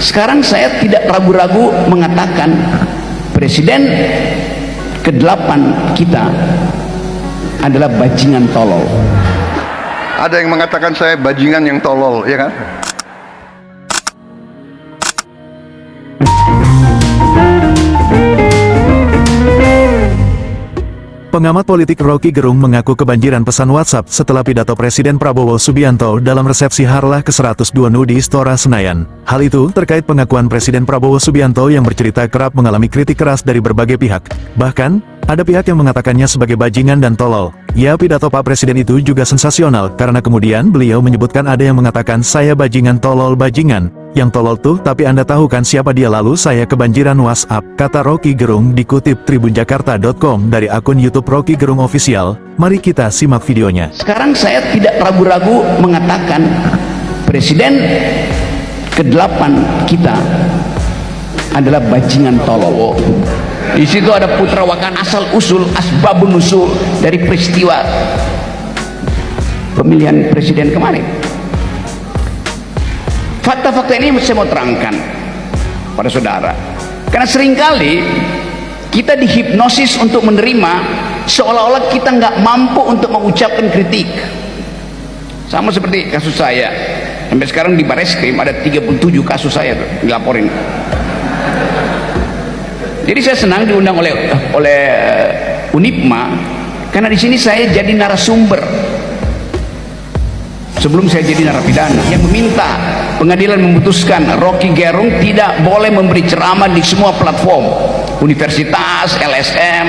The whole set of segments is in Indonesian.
Sekarang saya tidak ragu-ragu mengatakan presiden ke-8 kita adalah bajingan tolol. Ada yang mengatakan saya bajingan yang tolol, ya kan? Pengamat politik Rocky Gerung mengaku kebanjiran pesan WhatsApp setelah pidato Presiden Prabowo Subianto dalam resepsi Harlah ke-102 NU di Istora Senayan. Hal itu terkait pengakuan Presiden Prabowo Subianto yang bercerita kerap mengalami kritik keras dari berbagai pihak. Bahkan, ada pihak yang mengatakannya sebagai bajingan dan tolol. Ya, pidato Pak Presiden itu juga sensasional karena kemudian beliau menyebutkan ada yang mengatakan saya bajingan tolol bajingan. Yang tolol tuh, tapi Anda tahu kan siapa dia, lalu saya kebanjiran WhatsApp, kata Rocky Gerung dikutip tribunjakarta.com dari akun YouTube Rocky Gerung Official. Mari kita simak videonya. Sekarang saya tidak ragu-ragu mengatakan presiden ke-8 kita adalah bajingan tolol. Di situ ada putra wakan asal usul asbabun nusul dari peristiwa pemilihan presiden kemarin. Fakta-fakta ini saya mau terangkan pada saudara, karena seringkali kita dihipnosis untuk menerima seolah-olah kita nggak mampu untuk mengucapkan kritik. Sama seperti kasus saya, sampai sekarang di Bareskrim ada 37 kasus saya tuh dilaporin. Jadi saya senang diundang oleh Unipma, karena di sini saya jadi narasumber sebelum saya jadi narapidana yang meminta pengadilan memutuskan Rocky Gerung tidak boleh memberi ceramah di semua platform, universitas, LSM,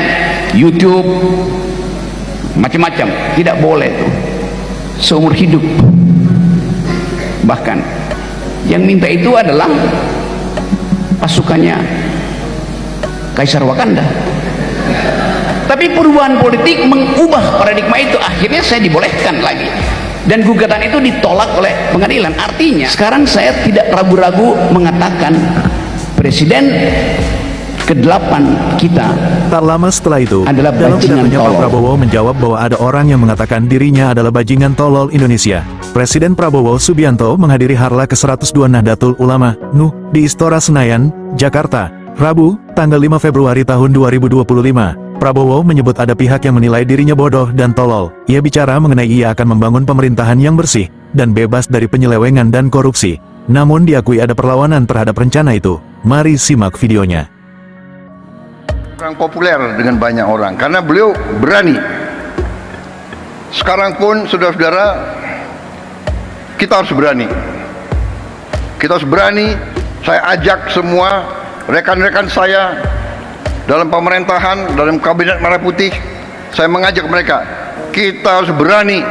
YouTube, macam-macam, tidak boleh tuh seumur hidup. Bahkan yang minta itu adalah pasukannya Kaisar Wakanda. Tapi perubahan politik mengubah paradigma itu, akhirnya saya dibolehkan lagi. Dan gugatan itu ditolak oleh pengadilan. Artinya sekarang saya tidak ragu-ragu mengatakan presiden ke-8 kita tak lama setelah itu, adalah dalam bajingan pidatonya Pak tolol. Prabowo menjawab bahwa ada orang yang mengatakan dirinya adalah bajingan tolol Indonesia. Presiden Prabowo Subianto menghadiri Harlah ke-102 Nahdlatul Ulama NU di Istora Senayan, Jakarta, Rabu, tanggal 5 Februari tahun 2025. Prabowo menyebut ada pihak yang menilai dirinya bodoh dan tolol. Ia bicara mengenai ia akan membangun pemerintahan yang bersih dan bebas dari penyelewengan dan korupsi. Namun diakui ada perlawanan terhadap rencana itu. Mari simak videonya. Orang populer dengan banyak orang karena beliau berani. Sekarang pun saudara-saudara, kita harus berani. Kita harus berani. Saya ajak semua rekan-rekan saya dalam pemerintahan, dalam kabinet Merah Putih, saya mengajak mereka, kita harus berani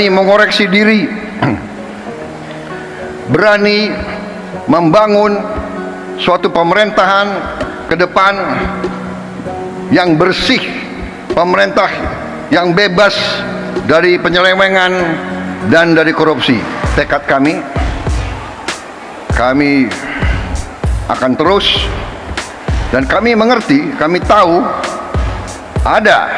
mengoreksi diri, berani membangun suatu pemerintahan ke depan yang bersih, pemerintah yang bebas dari penyelewengan dan dari korupsi. Tekad kami akan terus. Dan kami mengerti, kami tahu ada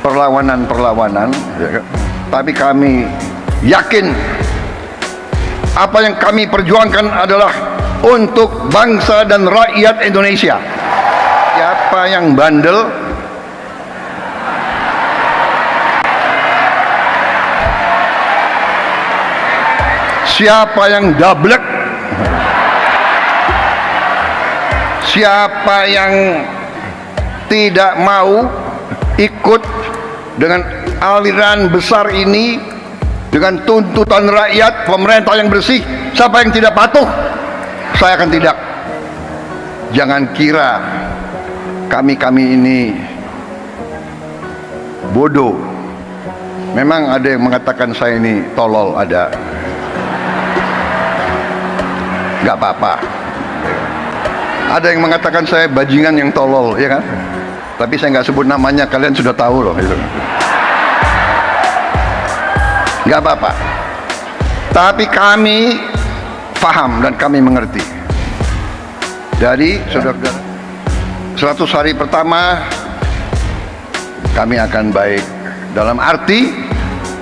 perlawanan-perlawanan, ya, tapi kami yakin apa yang kami perjuangkan adalah untuk bangsa dan rakyat Indonesia. Siapa yang bandel, siapa yang dablek, siapa yang tidak mau ikut dengan aliran besar ini, dengan tuntutan rakyat, pemerintah yang bersih, siapa yang tidak patuh, saya akan tidak. Jangan kira kami ini bodoh. Memang ada yang mengatakan saya ini tolol, ada. Gak apa-apa. Ada yang mengatakan saya bajingan yang tolol, ya kan? Tapi saya nggak sebut namanya, kalian sudah tahu loh itu. Nggak apa-apa. Tapi kami paham dan kami mengerti. Dari saudara-saudara, 100 hari pertama kami akan baik. Dalam arti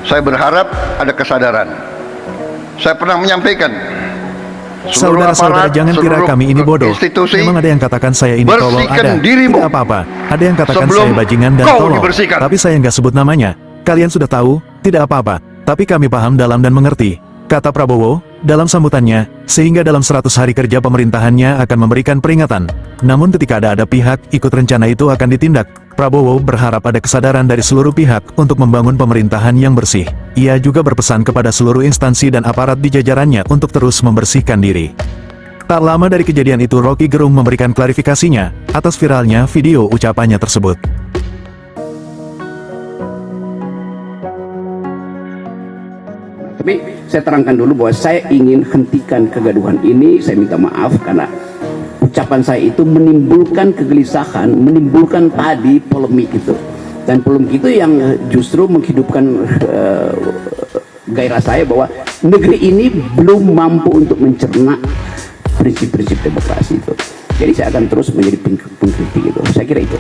saya berharap ada kesadaran. Saya pernah menyampaikan Saudara-saudara, jangan kira seluruh kami ini bodoh. institusi, Memang ada yang katakan saya ini tolol, bersihkan ada. dirimu Tidak apa-apa. Ada yang katakan sebelum saya bajingan dan kau tolol. dibersihkan. Tapi saya nggak sebut namanya. Kalian sudah tahu, tidak apa-apa. Tapi kami paham dalam dan mengerti. Kata Prabowo, dalam sambutannya, sehingga dalam 100 hari kerja pemerintahannya akan memberikan peringatan. Namun ketika ada pihak ikut rencana itu akan ditindak. Prabowo berharap ada kesadaran dari seluruh pihak untuk membangun pemerintahan yang bersih. Ia juga berpesan kepada seluruh instansi dan aparat di jajarannya untuk terus membersihkan diri. Tak lama dari kejadian itu, Rocky Gerung memberikan klarifikasinya atas viralnya video ucapannya tersebut. Tapi saya terangkan dulu bahwa saya ingin hentikan kegaduhan ini. Saya minta maaf karena ucapan saya itu menimbulkan kegelisahan, menimbulkan tadi polemik itu. Dan polemik itu yang justru menghidupkan gairah saya bahwa negeri ini belum mampu untuk mencerna prinsip-prinsip demokrasi itu. Jadi saya akan terus menjadi pengkritik itu. Saya kira itu.